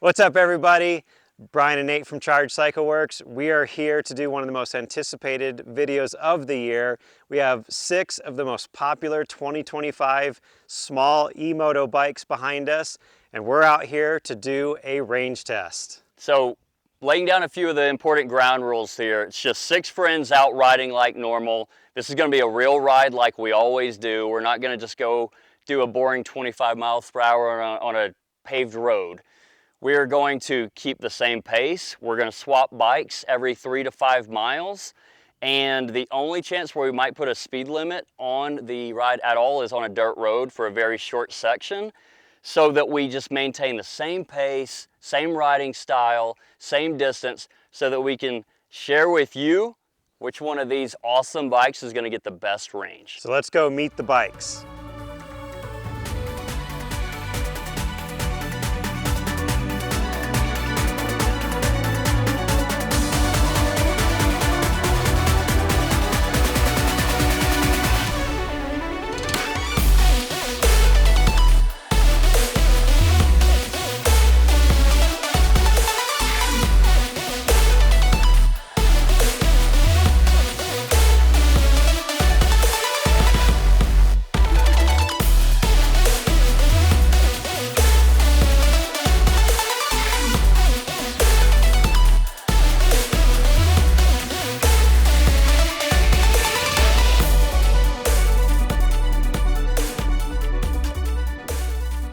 What's up, everybody? Brian and Nate from Charge Cycle Works. We are here to do one of the most anticipated videos of the year. We have 6 of the most popular 2025 small e-moto bikes behind us, and we're out here to do a range test. So, laying down a few of the important ground rules here. It's just 6 friends out riding like normal. This is going to be a real ride like we always do. We're not going to just go do a boring 25 miles per hour on a paved road. We are going to keep the same pace. We're going to swap bikes every 3 to 5 miles. And the only chance where we might put a speed limit on the ride at all is on a dirt road for a very short section, so that we just maintain the same pace, same riding style, same distance, so that we can share with you which one of these awesome bikes is going to get the best range. So let's go meet the bikes.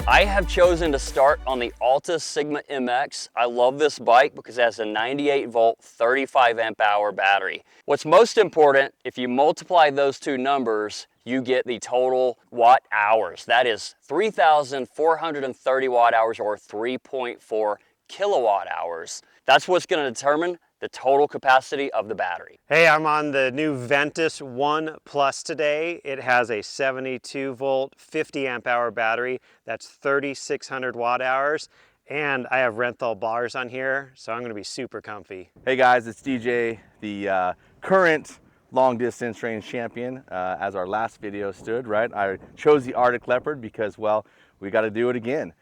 I have chosen to start on the Altis Sigma MX. I love this bike because it has a 98 volt, 35 amp hour battery. What's most important, if you multiply those two numbers, you get the total watt hours. That is 3,430 watt hours, or 3.4 kilowatt hours. That's what's going to determine the total capacity of the battery. Hey, I'm on the new Ventus One Plus today. It has a 72 volt, 50 amp hour battery. That's 3,600 watt hours. And I have Renthal bars on here, so I'm gonna be super comfy. Hey guys, it's DJ, the current long distance range champion. As our last video stood, right? I chose the Arctic Leopard because, well, we gotta do it again.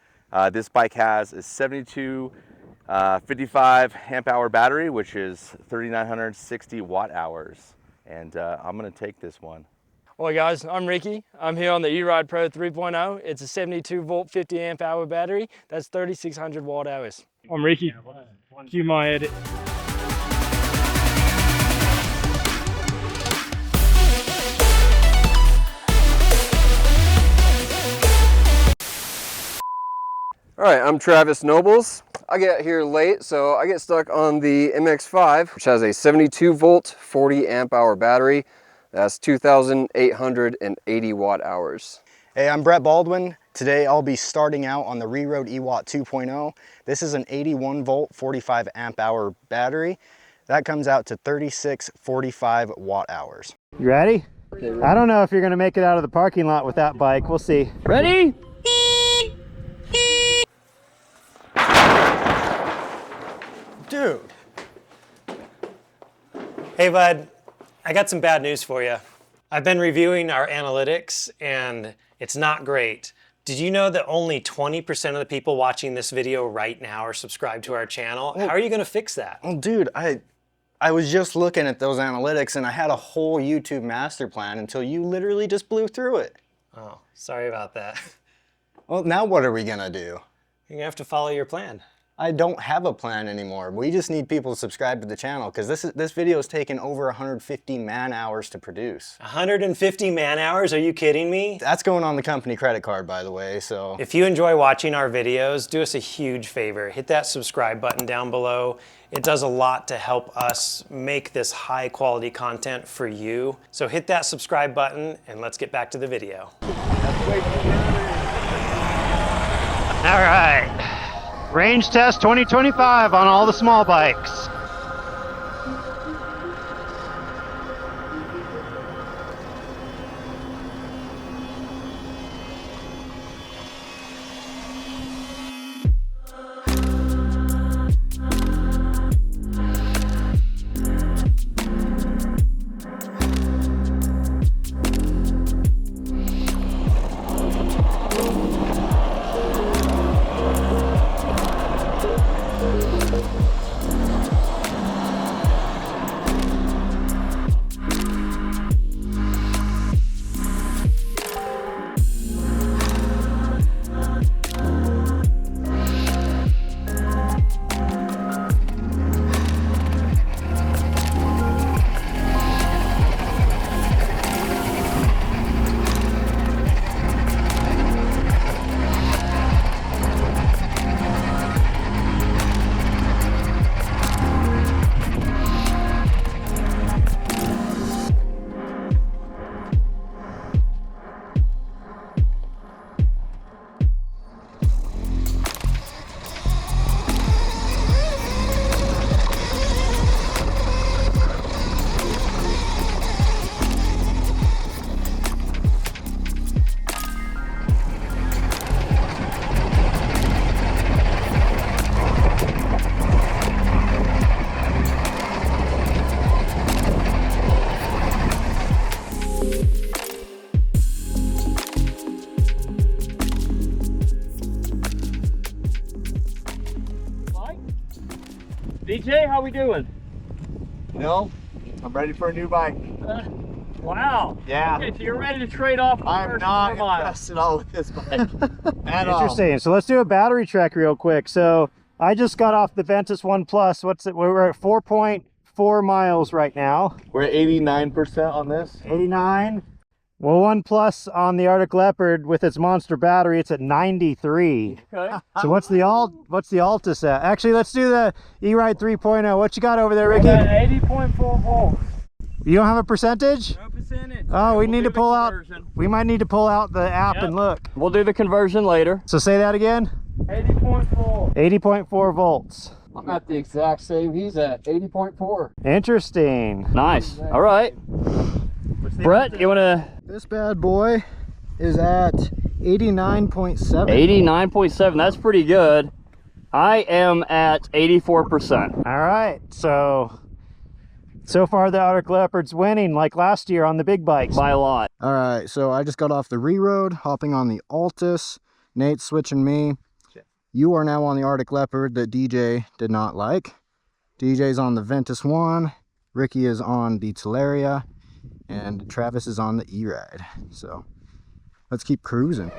This bike has a 72 55 amp hour battery, which is 3,960 watt hours. And I'm gonna take this one. Well guys, I'm Ricky. I'm here on the Rerode Pro 3.0. It's a 72 volt, 50 amp hour battery. That's 3,600 watt hours. I'm Ricky. Cue my edit. All right, I'm Travis Nobles. I get here late, so I get stuck on the MX5, which has a 72 volt, 40 amp hour battery. That's 2,880 watt hours. Hey, I'm Brett Baldwin. Today I'll be starting out on the Rerode Ewatt 2.0. This is an 81 volt, 45 amp hour battery. That comes out to 3,645 watt hours. You ready? I don't know if you're gonna make it out of the parking lot with that bike. We'll see. Ready? Dude. Hey bud, I got some bad news for you. I've been reviewing our analytics and it's not great. Did you know that only 20% of the people watching this video right now are subscribed to our channel? How are you gonna fix that? Well, dude, I was just looking at those analytics and I had a whole YouTube master plan until you literally just blew through it. Oh, sorry about that. Well, now what are we gonna do? You're gonna have to follow your plan. I don't have a plan anymore. We just need people to subscribe to the channel because this video has taken over 150 man hours to produce. 150 man hours? Are you kidding me? That's going on the company credit card, by the way, so. If you enjoy watching our videos, do us a huge favor. Hit that subscribe button down below. It does a lot to help us make this high quality content for you. So hit that subscribe button and let's get back to the video. All right. Range test 2025 on all the small bikes. DJ, how we doing? No, I'm ready for a new bike. Wow. Yeah. Okay, so you're ready to trade off the I'm first not 4 miles. impressed at all with this bike. At all. Interesting. So let's do a battery check real quick. So I just got off the Ventus One Plus. What's it? We're at 4.4 miles right now. We're at 89% on this. 89. Well, One Plus on the Arctic Leopard with its monster battery, it's at 93. Okay. So what's the Altis at? Actually, let's do the Ewatt 3.0. What you got over there, Ricky? 80.4 volts. You don't have a percentage? No percentage. Oh, we We'll need do to the pull out. conversion. We might need to pull out the app Yep. and look. We'll do the conversion later. So say that again. 80.4. 80.4 volts. I'm at the exact same. He's at 80.4. Interesting. Nice. All right. Brett, you want to? This bad boy is at 89.7. 89.7. That's pretty good. I am at 84%. All right. So far the Arctic Leopard's winning like last year on the big bikes. By a lot. All right, so I just got off the Rerode, hopping on the Altis. Nate's switching me. You are now on the Arctic Leopard that DJ did not like. DJ's on the Ventus One. Ricky is on the Talaria. And Travis is on the E-Ride. So let's keep cruising. Got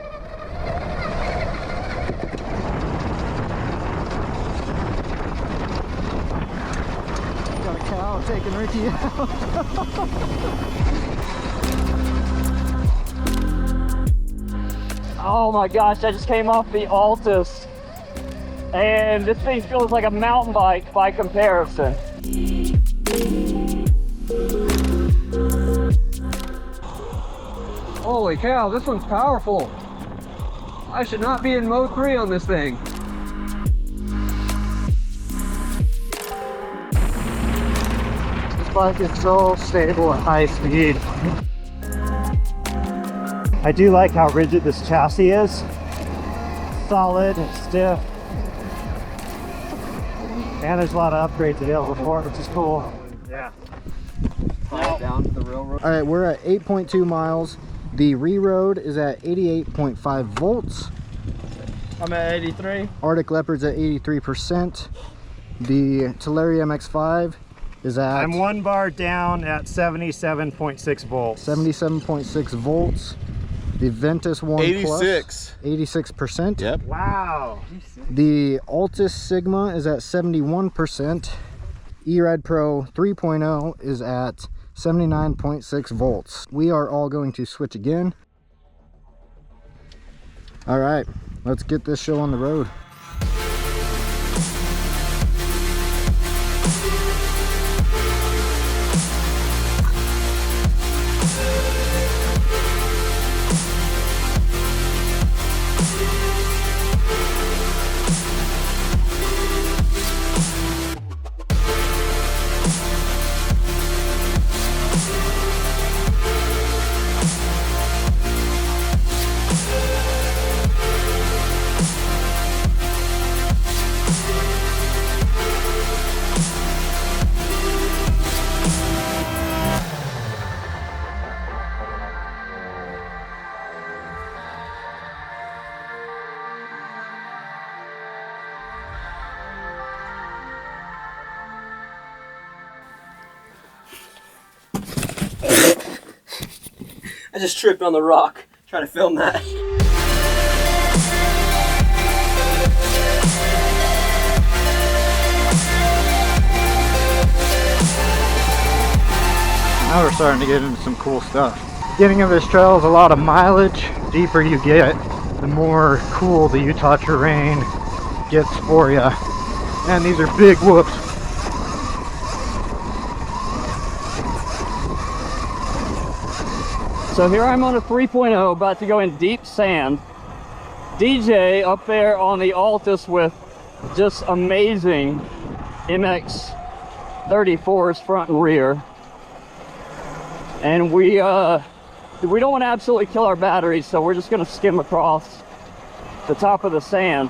a cow taking Ricky out. Oh my gosh, I just came off the Altis. And this thing feels like a mountain bike by comparison. Holy cow, this one's powerful. I should not be in mode 3 on this thing. This bike is so stable at high speed. I do like how rigid this chassis is. Solid and stiff. And there's a lot of upgrades available for it, which is cool. Yeah. Down to the railroad. All right, we're at 8.2 miles. The Rerode is at 88.5 volts. I'm at 83. Arctic Leopard's at 83%. The Talaria MX5 is at I'm 1 bar down at 77.6 volts. 77.6 volts. The Ventus One 86. Plus, 86%. Yep. Wow. The Altis Sigma is at 71%. Rerode Pro 3.0 is at 79.6 volts. We are all going to switch again. All right, let's get this show on the road. I just tripped on the rock trying to film that. Now we're starting to get into some cool stuff. Beginning of this trail is a lot of mileage. Deeper you get, the more cool the Utah terrain gets for you. And these are big whoops. So here I'm on a 3.0, about to go in deep sand. DJ up there on the Altis with just amazing MX 34s front and rear. And we don't want to absolutely kill our batteries, so we're just going to skim across the top of the sand.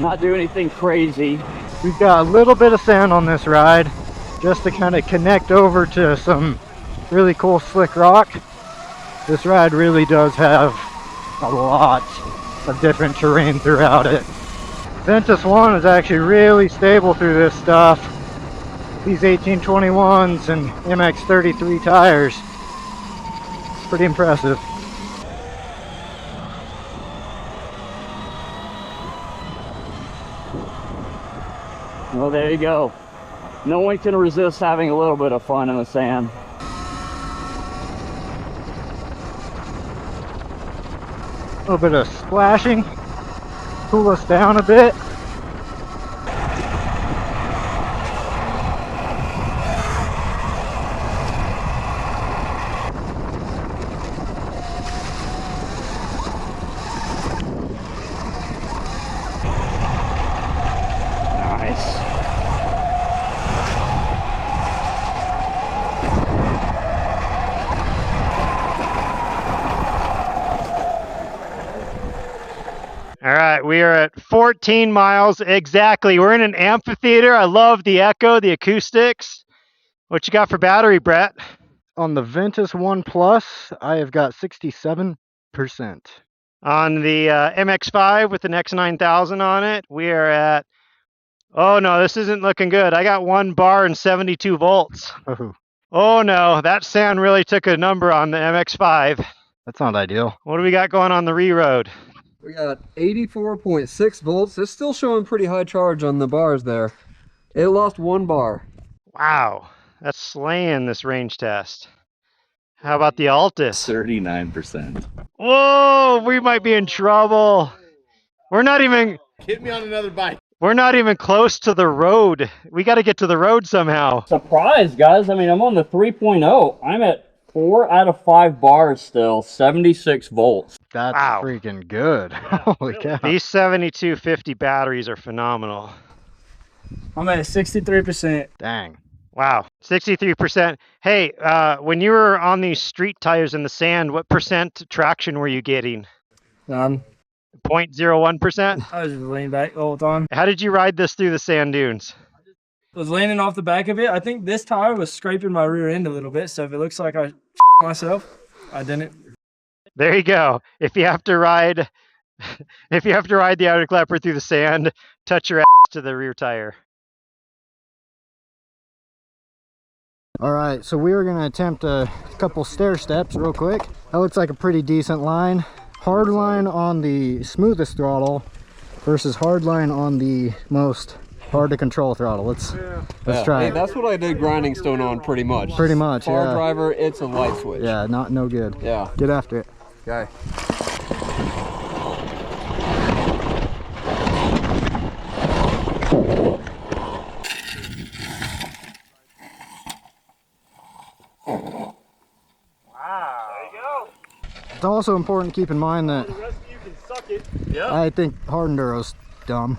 Not do anything crazy. We've got a little bit of sand on this ride just to kind of connect over to some really cool slick rock. This ride really does have a lot of different terrain throughout it. Ventus One is actually really stable through this stuff. These 1821s and MX33 tires. Pretty impressive. Well, there you go. No one can resist having a little bit of fun in the sand. A little bit of splashing, cool us down a bit. Nice. All right, we are at 14 miles exactly. We're in an amphitheater. I love the echo, the acoustics. What you got for battery, Brett? On the Ventus One Plus, I have got 67%. On the MX5 with an X9000 on it, we are at, oh no, this isn't looking good. I got 1 bar and 72 volts. Oh, Oh no, that sand really took a number on the MX5. that's not ideal. What do we got going on the Rerode? We got 84.6 volts. It's still showing pretty high charge on the bars there. It lost 1 bar. Wow, that's slaying this range test. How about the Altis? 39%. Whoa, we might be in trouble. We're not even Hit me on another bike. We're not even close to the road. We got to get to the road somehow. Surprise, guys. I mean, I'm on the 3.0. I'm at 4 out of 5 bars still, 76 volts. That's Wow. freaking good. Holy cow. These 7250 batteries are phenomenal. I'm at 63%. Dang. Wow, 63%. Hey, when you were on these street tires in the sand, what percent traction were you getting? None. 0.01%? I was just leaning back the whole time. How did you ride this through the sand dunes? I was leaning off the back of it. I think this tire was scraping my rear end a little bit, so if it looks like I myself, I didn't. There you go. If you have to ride the outer Leopard through the sand, touch your ass to the rear tire. All right, so we were gonna attempt a couple stair steps real quick. That looks like a pretty decent line. Hard line on the smoothest throttle versus hard line on the most hard to control throttle. Let's try Hey, it. that's what I did grinding stone on pretty much. Pretty much, Bar yeah. driver, it's a light switch. Yeah, no good. Yeah. Get after it. Okay. It's also important to keep in mind that I think hard enduro's dumb.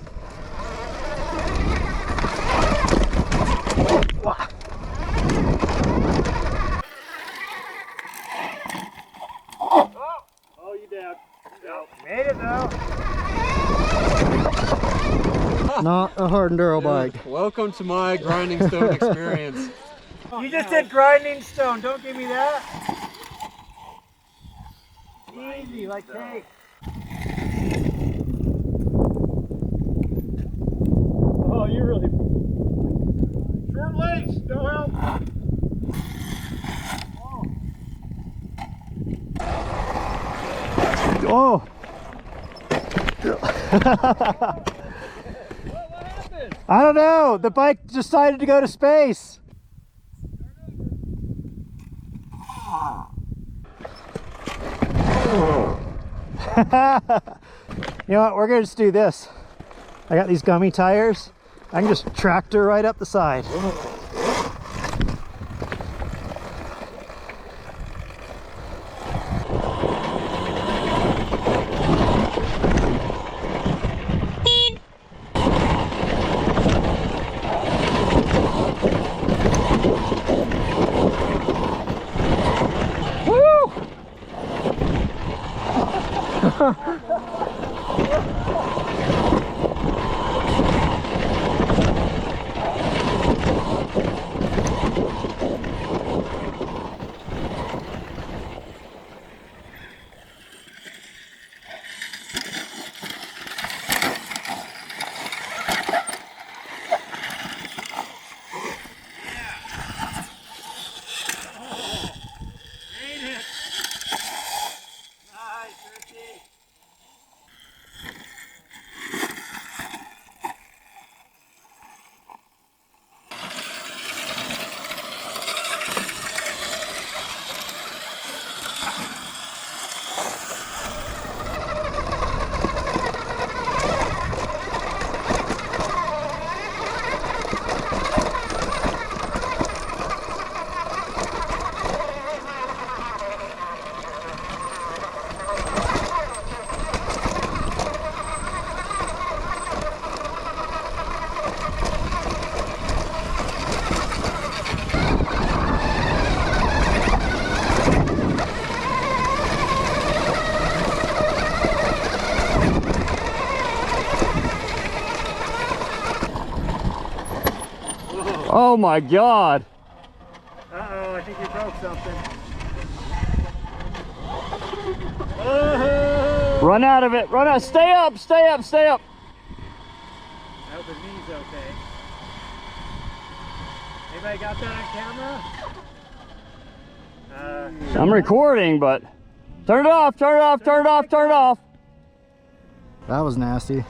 Oh, you did. Made it though. Not a hard enduro bike. Welcome to my grinding stone experience. You just did grinding stone. Don't give me that. Easy, like cake. Oh, you really. Short legs, no help. Oh! I don't know. The bike decided to go to space. You know what? We're gonna just do this. I got these gummy tires. I can just tractor right up the side. Oh my God. Uh-oh, I think you broke something. Oh! Run out of it, run out. Stay up, stay up, stay up. I hope his knee's okay. Anybody got that on camera? I'm recording, but turn it off, turn it off, turn it off, turn it off. That was nasty.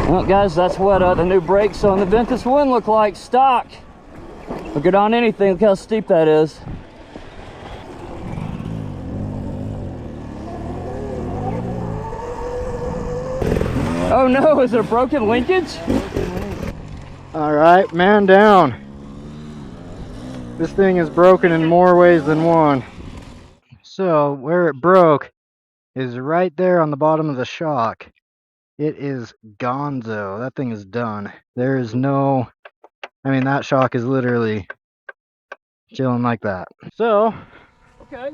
Well, guys, that's what the new brakes on the Ventus One look like, stock. Look it on anything, look how steep that is. Oh no, is it a broken linkage? All right, man down. This thing is broken in more ways than one. So where it broke is right there on the bottom of the shock. It is gonzo. That thing is done. There is no, I mean, that shock is literally chilling like that. So, Okay.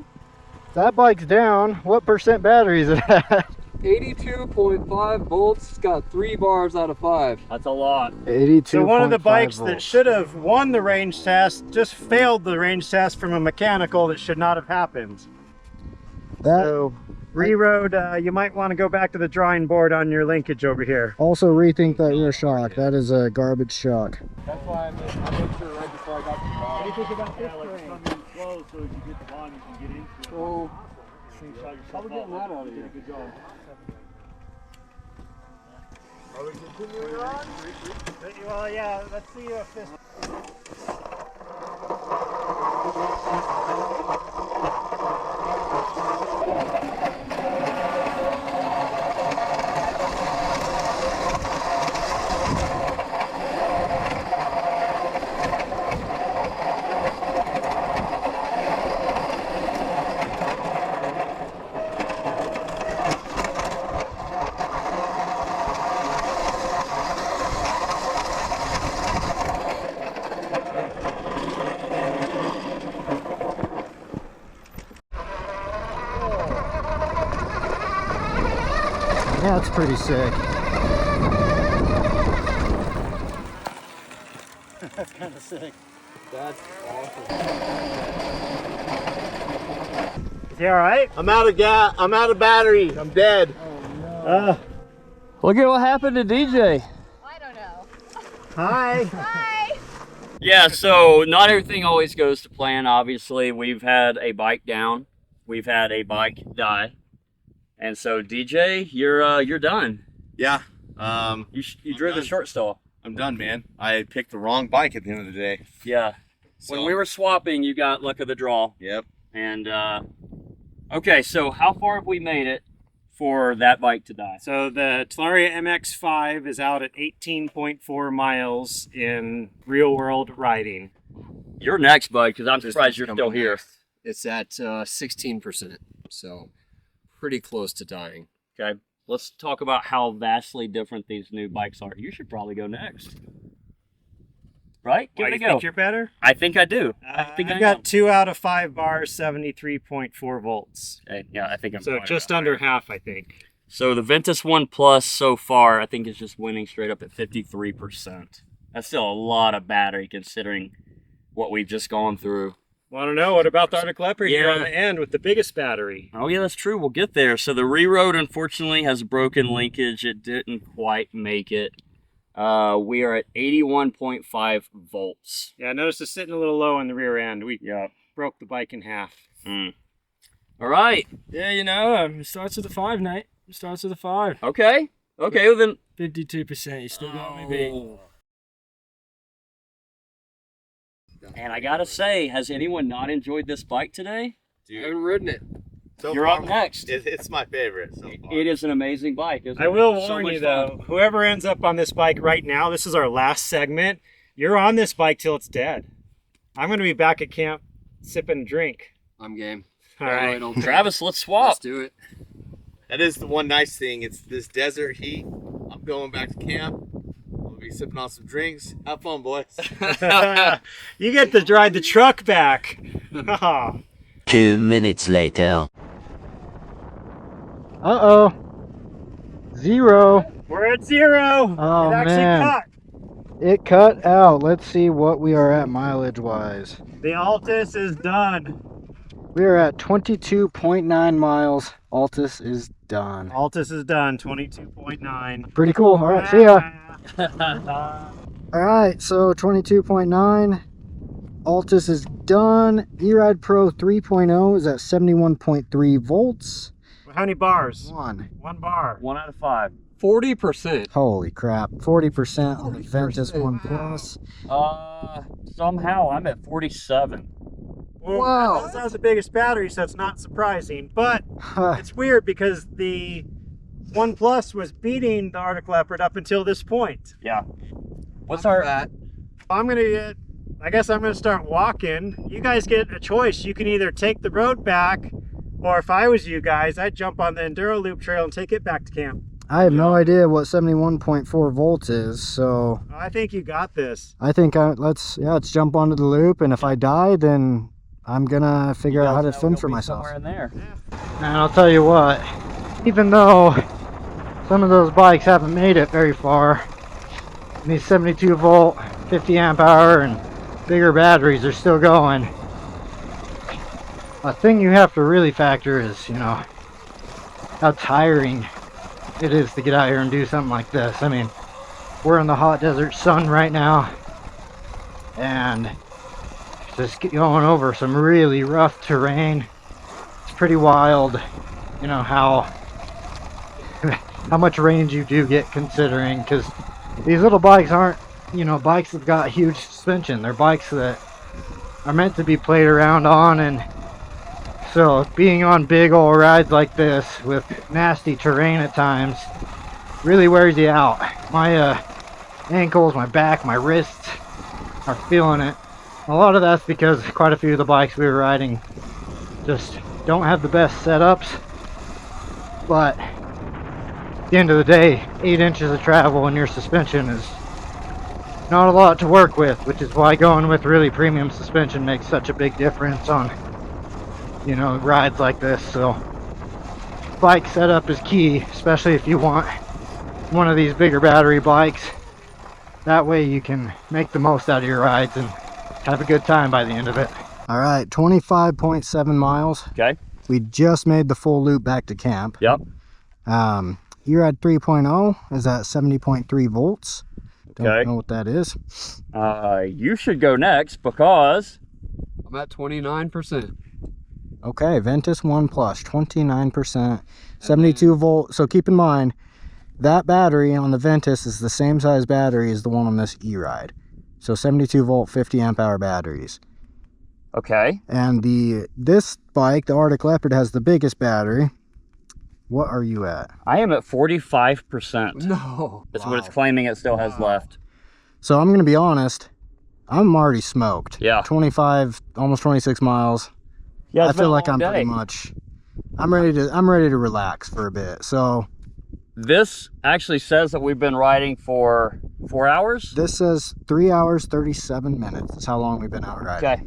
that bike's down. What percent battery is it at? 82.5 volts. It's got 3 bars out of 5. That's a lot. 82. So one of the bikes that volts. should have won the range test just failed the range test from a mechanical that should not have happened. That So Rerode, you might want to go back to the drawing board on your linkage over here. also rethink that rear shock. That is a garbage shock. That's why I made sure right before I got the car. What do you think about this terrain? Slow so as you get the volume you can get into it. So, Slingshot yourself how are we getting that out of here? Good job. Are we continuing on? Well, yeah, let's see if this... Yeah, that's pretty sick. That's kind of sick. That's awesome. Is he all right? I'm out of gas. I'm out of battery. I'm dead. Look at what happened to DJ. I don't know. Hi. Hi. Yeah, so not everything always goes to plan, obviously. We've had a bike down. We've had a bike die. And so DJ, you're done. Yeah. You drew the short stall. I'm done, man. I picked the wrong bike at the end of the day. Yeah. So, When we were swapping, you got luck of the draw. Yep. And okay, so how far have we made it for that bike to die? So the Talaria MX5 is out at 18.4 miles in real world riding. Your next bike, because I'm surprised you're still here. It's at 16%, so pretty close to dying. Okay, let's talk about how vastly different these new bikes are. You should probably go next. Right? Give Why, it do a you go. think you're better? I think I do. I think I've I got am. 2 out of 5 bars, 73.4 volts. Okay, yeah, I think I'm So fine. just under half, I think. So the Ventus One Plus so far, I think is just winning straight up at 53%. That's still a lot of battery considering what we've just gone through. Want to know, what about the Arctic Leopard here Yeah. on the end with the biggest battery? Oh yeah, that's true. We'll get there. So the Rerode, unfortunately, has a broken linkage. It didn't quite make it. We are at 81.5 volts. Yeah, notice it's sitting a little low in the rear end. We Yeah. broke the bike in half. All right. Yeah, you know, it starts with a 5, Nate. It starts with a 5. Okay. Okay, well then. 52%, you still got me beat. And I gotta say, has anyone not enjoyed this bike today? I haven't ridden it. So You're far, up next. It's my favorite so far. It is an amazing bike, isn't it? I will So warn much you fun. though, whoever ends up on this bike right now, this is our last segment. You're on this bike till it's dead. I'm going to be back at camp sipping a drink. I'm game. All right. Travis, let's swap. Let's do it. That is the one nice thing. It's this desert heat. I'm going back to camp. We'll be sipping on some drinks. Have fun, boys. You get to ride the truck back. 2 minutes later. Uh-oh. 0. We're at 0. Oh, it actually man. cut. It cut out. Let's see what we are at mileage-wise. The Altis is done. We are at 22.9 miles. Altis is done. Altis is done, 22.9. Pretty cool. All right, see ya. All right, so 22.9. Altis is done. Eride Pro 3.0 is at 71.3 volts. How many bars? 1. 1 bar. 1 out of 5. 40%. Holy crap. 40% on the Ventus One Plus. Somehow I'm at 47. Well, Wow. that was the biggest battery, so it's not surprising. But it's weird because the One Plus was beating the Arctic Leopard up until this point. Yeah. What's our... I guess I'm gonna start walking. You guys get a choice. You can either take the road back, or if I was you guys, I'd jump on the Enduro Loop trail and take it back to camp. I have no idea what 71.4 volts is, so I think you got this. I think let's jump onto the loop, and if I die, then I'm gonna figure out how to fend for myself. Somewhere in there. And I'll tell you what, even though some of those bikes haven't made it very far, these 72 volt, 50 amp hour, and bigger batteries are still going. A thing you have to really factor is, you know, how tiring it is to get out here and do something like this. I mean, we're in the hot desert sun right now, and just going over some really rough terrain. It's pretty wild, you know, how much range you do get, considering, because these little bikes aren't, you know, bikes that got huge suspension. They're bikes that are meant to be played around on, and so being on big old rides like this with nasty terrain at times really wears you out. My ankles, my back, my wrists are feeling it. A lot of that's because quite a few of the bikes we were riding just don't have the best setups, but at the end of the day, 8 inches of travel in your suspension is not a lot to work with, which is why going with really premium suspension makes such a big difference on, you know, rides like this. So bike setup is key, especially if you want one of these bigger battery bikes. That way you can make the most out of your rides and have a good time by the end of it. All right, 25.7 miles. Okay. We just made the full loop back to camp. Yep. Eride 3.0 is at 70.3 volts. Don't Okay. know what that is. You should go next because... I'm at 29%. Okay, Ventus One Plus, 29%, 72 volt. So keep in mind, that battery on the Ventus is the same size battery as the one on this Eride. So 72 volt, 50 amp hour batteries. Okay. And this bike, the Arctic Leopard, has the biggest battery. What are you at? I am at 45%. No. That's what it's claiming it still has left. So I'm going to be honest, I'm already smoked. Yeah. 25, almost 26 miles. Yeah, I feel like I'm pretty much, I'm ready to relax for a bit. So this actually says that we've been riding for 4 hours. this says 3 hours, 37 minutes. That's how long we've been out riding. Okay.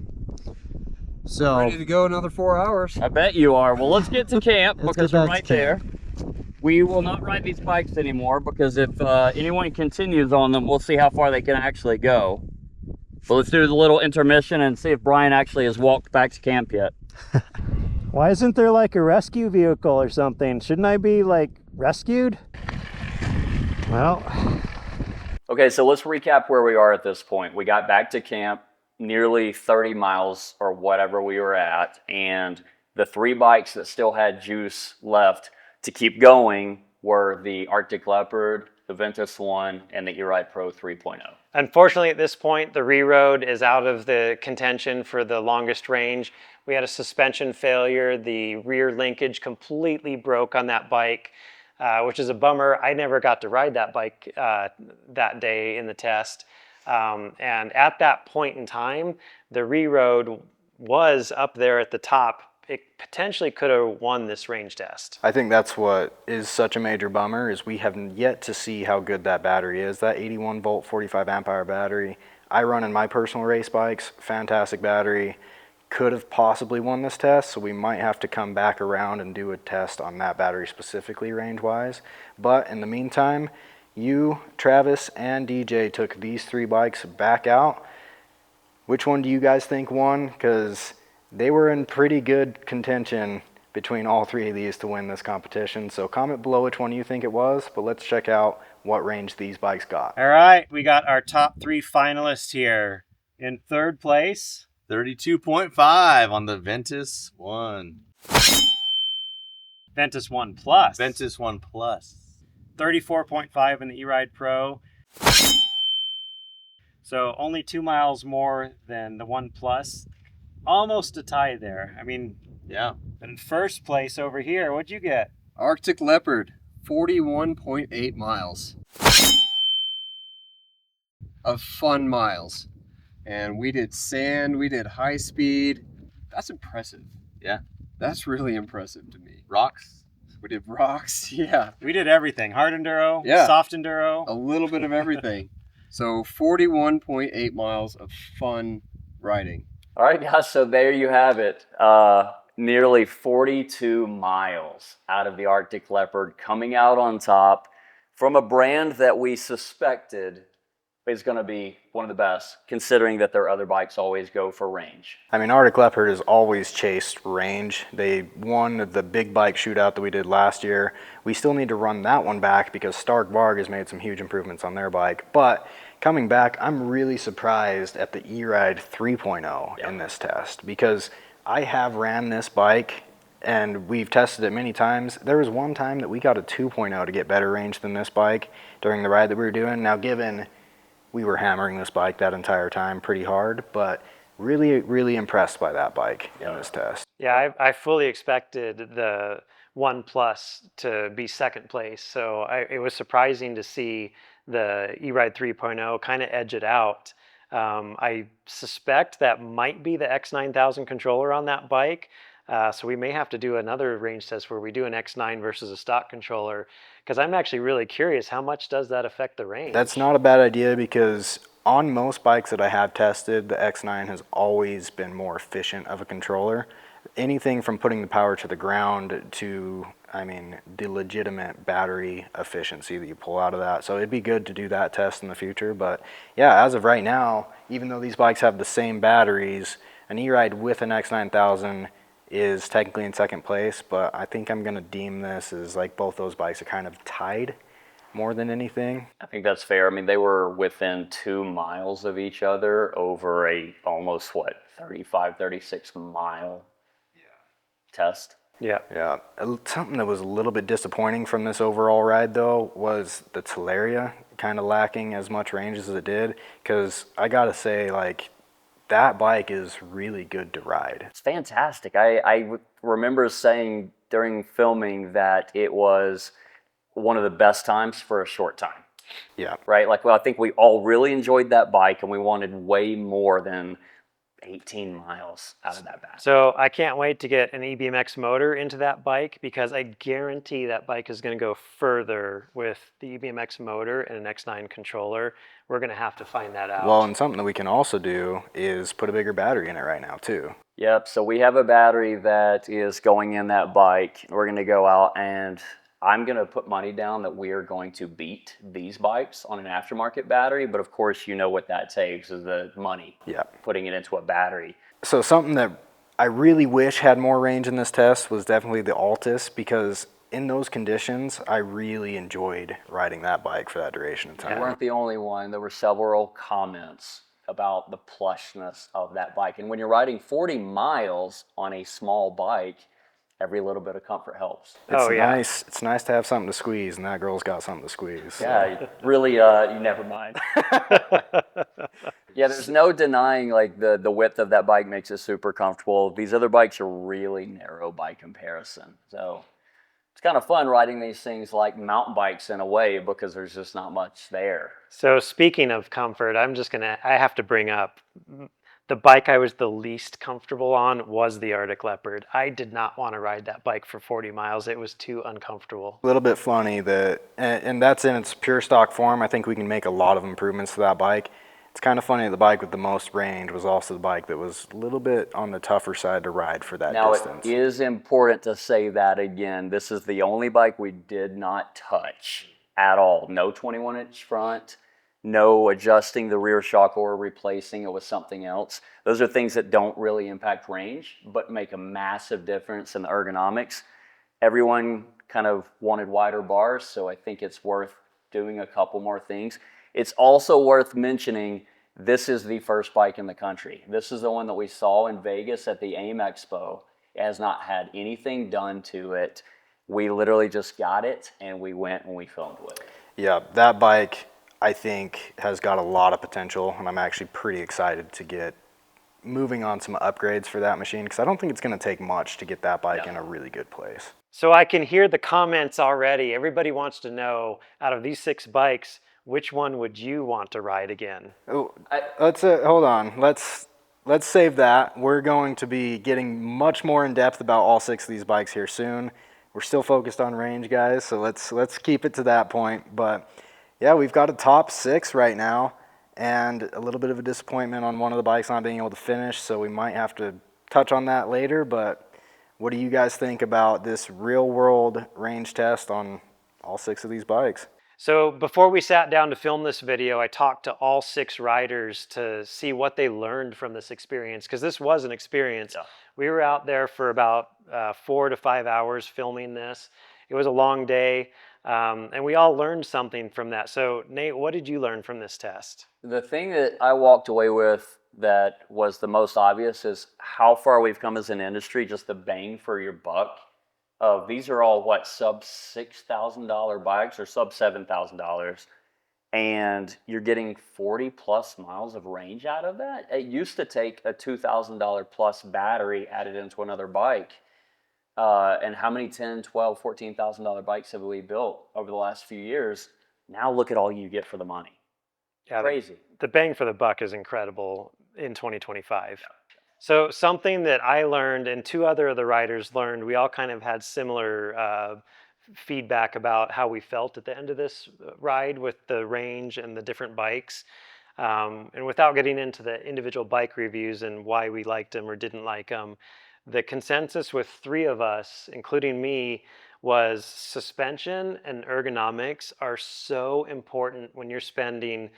So Ready to go another 4 hours. I bet you are. Well, let's get to camp Let's because get we're back right to there. We will not ride these bikes anymore because if anyone continues on them, we'll see how far they can actually go. But let's do the little intermission and see if Brian actually has walked back to camp yet. Why isn't there like a rescue vehicle or something? Shouldn't I be like rescued? Well, Okay, so let's recap where we are at this point. We got back to camp nearly 30 miles or whatever we were at, and the 3 bikes that still had juice left to keep going were the Arctic Leopard, the Ventus One, and the Eride Pro 3.0. unfortunately at this point, the Rerode is out of the contention for the longest range. We had a suspension failure. The rear linkage completely broke on that bike, which is a bummer. I never got to ride that bike that day in the test. And at that point in time, the Rerode was up there at the top. It potentially could have won this range test. I think that's what is such a major bummer, is we have yet to see how good that battery is. That 81 volt, 45 amp hour battery, I run in my personal race bikes, fantastic battery. could have possibly won this test, so we might have to come back around and do a test on that battery specifically range-wise. But in the meantime, you, Travis, and DJ took these 3 bikes back out. Which one do you guys think won? Because they were in pretty good contention between all 3 of these to win this competition. So comment below which one you think it was, but let's check out what range these bikes got. All right, we got our top 3 finalists here. In 3rd place, 32.5 on the Ventus One. Ventus One Plus. Ventus One Plus. 34.5 in the Rerode Pro. So only 2 miles more than the One Plus. Almost a tie there. I mean, Yeah. but in 1st place over here, what'd you get? Arctic Leopard, 41.8 miles of fun miles. And we did sand, we did high speed. That's impressive. Yeah. That's really impressive to me. Rocks. We did rocks, yeah. We did everything. Hard enduro, Yeah. soft enduro. A little bit of everything. So 41.8 miles of fun riding. All right, guys, so there you have it. Nearly 42 miles out of the Arctic Leopard, coming out on top from a brand that we suspected is going to be one of the best, considering that their other bikes always go for range. I mean, Arctic Leopard has always chased range. They won the big bike shootout that we did last year. We still need to run that one back because Stark Varg has made some huge improvements on their bike. But coming back, I'm really surprised at the Rerode 3.0 in this test, because I have ran this bike and we've tested it many times. There was one time that we got a 2.0 to get better range than this bike during the ride that we were doing. Now, given we were hammering this bike that entire time pretty hard, but really, really impressed by that bike in this test. Yeah, I fully expected the One Plus to be 2nd place. So it was surprising to see the Rerode 3.0 kind of edge it out. I suspect that might be the X9000 controller on that bike. So we may have to do another range test where we do an X9 versus a stock controller, because I'm actually really curious, how much does that affect the range? That's not a bad idea, because on most bikes that I have tested, the X9 has always been more efficient of a controller. Anything from putting the power to the ground to, I mean, the legitimate battery efficiency that you pull out of that. So it'd be good to do that test in the future. But yeah, as of right now, even though these bikes have the same batteries, an Rerode with an X9000 is technically in 2nd place, but I think I'm gonna deem this as like both those bikes are kind of tied more than anything. I think that's fair. I mean, they were within 2 miles of each other over a almost, what, 35, 36 mile test. Yeah. Yeah, something that was a little bit disappointing from this overall ride though was the Talaria kind of lacking as much range as it did, because I gotta say, like, that bike is really good to ride. It's fantastic. I remember saying during filming that it was one of the best times for a short time. Yeah. Right? Like, well, I think we all really enjoyed that bike and we wanted way more than 18 miles out of that battery. So I can't wait to get an EBMX motor into that bike, because I guarantee that bike is going to go further with the EBMX motor and an X9 controller. We're going to have to find that out. Well, and something that we can also do is put a bigger battery in it right now too. Yep, so we have a battery that is going in that bike. We're going to go out, and I'm going to put money down that we are going to beat these bikes on an aftermarket battery, but of course you know what that takes is the money. Yeah. Putting it into a battery. So something that I really wish had more range in this test was definitely the Altis, because in those conditions, I really enjoyed riding that bike for that duration of We time. weren't the only one. There were several comments about the plushness of that bike. And when you're riding 40 miles on a small bike, every little bit of comfort helps. It's nice. It's nice to have something to squeeze, and that girl's got something to squeeze. So. Yeah, really, you never mind. Yeah, there's no denying, like, the width of that bike makes it super comfortable. These other bikes are really narrow by comparison. So it's kind of fun riding these things like mountain bikes in a way, because there's just not much there. So speaking of comfort, I have to bring up the bike I was the least comfortable on was the Arctic Leopard. I did not want to ride that bike for 40 miles. It was too uncomfortable. A little bit funny that, and that's in its pure stock form. I think we can make a lot of improvements to that bike. It's kind of funny, the bike with the most range was also the bike that was a little bit on the tougher side to ride for that Now, distance. it is important to say that again. This is the only bike we did not touch at all. No 21-inch front, no adjusting the rear shock or replacing it with something else. Those are things that don't really impact range, but make a massive difference in the ergonomics. Everyone kind of wanted wider bars, so I think it's worth doing a couple more things. It's also worth mentioning this is the first bike in the country. This is the one that we saw in Vegas at the AIM Expo. It has not had anything done to it. We literally just got it and we went and we filmed with it. Yeah, that bike I think has got a lot of potential, and I'm actually pretty excited to get moving on some upgrades for that machine, because I don't think it's going to take much to get that bike in a really good place. So I can hear the comments already. Everybody wants to know, out of these 6 bikes, which one would you want to ride again? Oh, let's hold on. Let's save that. We're going to be getting much more in depth about all 6 of these bikes here soon. We're still focused on range, guys, so let's keep it to that point. But yeah, we've got a top 6 right now, and a little bit of a disappointment on one of the bikes not being able to finish, so we might have to touch on that later. But what do you guys think about this real-world range test on all 6 of these bikes? So before we sat down to film this video, I talked to all 6 riders to see what they learned from this experience, because this was an experience. Yeah. We were out there for about 4 to 5 hours filming this. It was a long day, and we all learned something from that. So Nate, what did you learn from this test? The thing that I walked away with that was the most obvious is how far we've come as an industry, just the bang for your buck. These are all, what, sub $6,000 bikes or sub $7,000, and you're getting 40 plus miles of range out of that. It used to take a $2,000 plus battery added into another bike. And how many $10,000, $12,000, $14,000 bikes have we built over the last few years? Now look at all you get for the money. Yeah, crazy. The bang for the buck is incredible in 2025. Yeah. So something that I learned and 2 other of the riders learned, we all kind of had similar feedback about how we felt at the end of this ride with the range and the different bikes. And without getting into the individual bike reviews and why we liked them or didn't like them, the consensus with 3 of us, including me, was suspension and ergonomics are so important when you're spending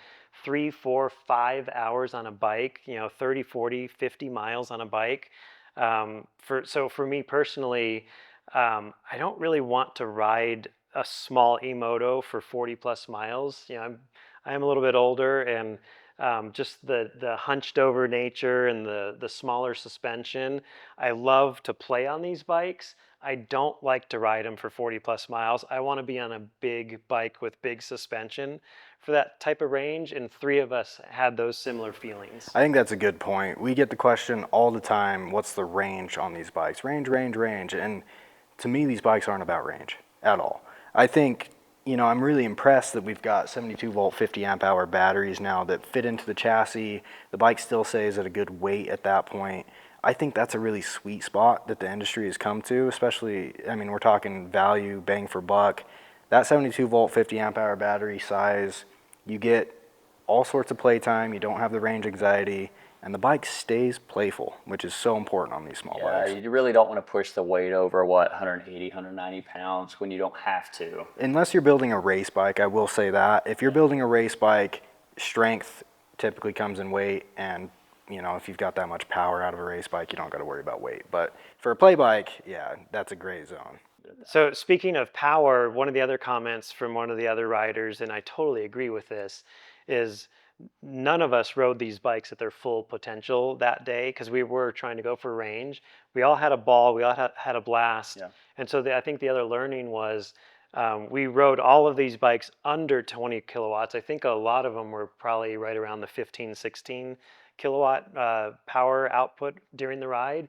3, 4, 5 hours on a bike, 30, 40, 50 miles on a bike. So for me personally, I don't really want to ride a small e-moto for 40 plus miles. I'm a little bit older, and just the hunched over nature and the smaller suspension. I love to play on these bikes. I don't like to ride them for 40 plus miles. I want to be on a big bike with big suspension for that type of range, and 3 of us had those similar feelings. I think that's a good point. We get the question all the time, what's the range on these bikes? Range, range, range. And to me, these bikes aren't about range at all. I think, I'm really impressed that we've got 72 volt 50 amp hour batteries now that fit into the chassis. The bike still stays at a good weight at that point. I think that's a really sweet spot that the industry has come to, especially, we're talking value, bang for buck. That 72 volt 50 amp hour battery size, you get all sorts of playtime, you don't have the range anxiety, and the bike stays playful, which is so important on these small bikes. You really don't want to push the weight over, 180, 190 pounds when you don't have to. Unless you're building a race bike, I will say that. If you're building a race bike, strength typically comes in weight, and if you've got that much power out of a race bike, you don't got to worry about weight. But for a play bike, yeah, that's a gray zone. So speaking of power, one of the other comments from one of the other riders, and I totally agree with this, is none of us rode these bikes at their full potential that day because we were trying to go for range. We all had a ball, we all had a blast. Yeah. And so I think the other learning was we rode all of these bikes under 20 kilowatts. I think a lot of them were probably right around the 15, 16 kilowatt power output during the ride.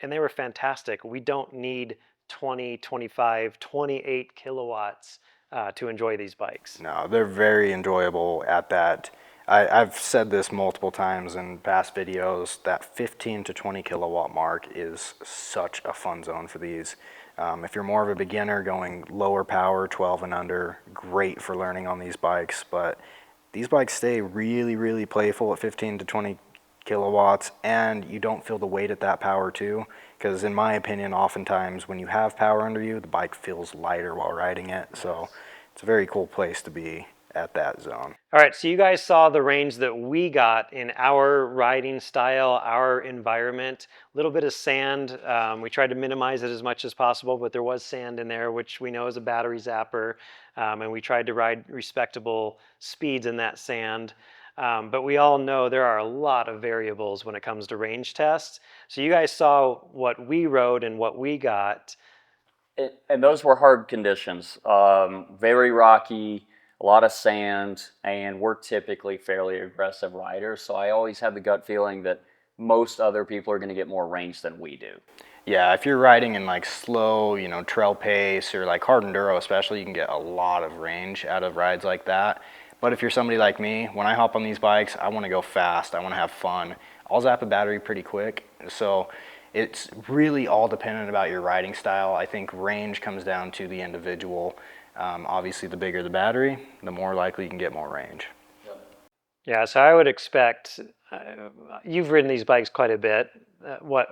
And they were fantastic. We don't need 20, 25, 28 kilowatts to enjoy these bikes. No, they're very enjoyable at that. I've said this multiple times in past videos, that 15 to 20 kilowatt mark is such a fun zone for these. If you're more of a beginner going lower power, 12 and under, great for learning on these bikes. But These bikes stay really, really playful at 15 to 20 kilowatts, and you don't feel the weight at that power too, because in my opinion, oftentimes when you have power under you, the bike feels lighter while riding it. So it's a very cool place to be at that zone. All right, so you guys saw the range that we got in our riding style, our environment. A little bit of sand. We tried to minimize it as much as possible, but there was sand in there, which we know is a battery zapper. And we tried to ride respectable speeds in that sand. But we all know there are a lot of variables when it comes to range tests. So you guys saw what we rode and what we got. And those were hard conditions, very rocky, a lot of sand, and we're typically fairly aggressive riders. So I always have the gut feeling that most other people are going to get more range than we do. Yeah, if you're riding in like slow, you know, trail pace or like hard enduro especially, you can get a lot of range out of rides like that. But if you're somebody like me, when I hop on these bikes, I want to go fast, I want to have fun. I'll zap a battery pretty quick. So it's really all dependent about your riding style. I think range comes down to the individual. Obviously, the bigger the battery, the more likely you can get more range. Yeah, so I would expect, you've ridden these bikes quite a bit. What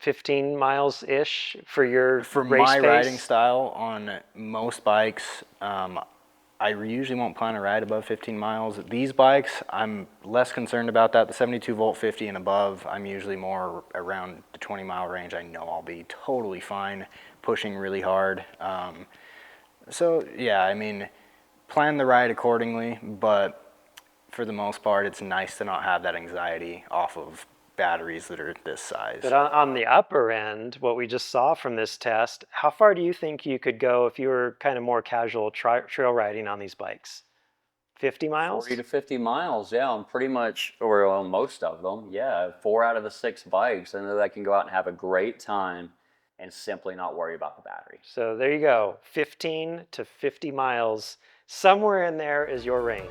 15 miles-ish for your For race my pace? riding style on most bikes, I usually won't plan a ride above 15 miles. These bikes, I'm less concerned about that. The 72 volt 50 and above, I'm usually more around the 20-mile range. I know I'll be totally fine pushing really hard. So yeah, I mean, plan the ride accordingly, but for the most part, it's nice to not have that anxiety off of batteries that are this size. But on the upper end, what we just saw from this test, how far do you think you could go if you were kind of more casual trail riding on these bikes? 50 miles? 40 to 50 miles, yeah, on pretty much, or on most of them, yeah. 4 out of the 6 bikes, and then I can go out and have a great time and simply not worry about the battery. So there you go, 15 to 50 miles. Somewhere in there is your range.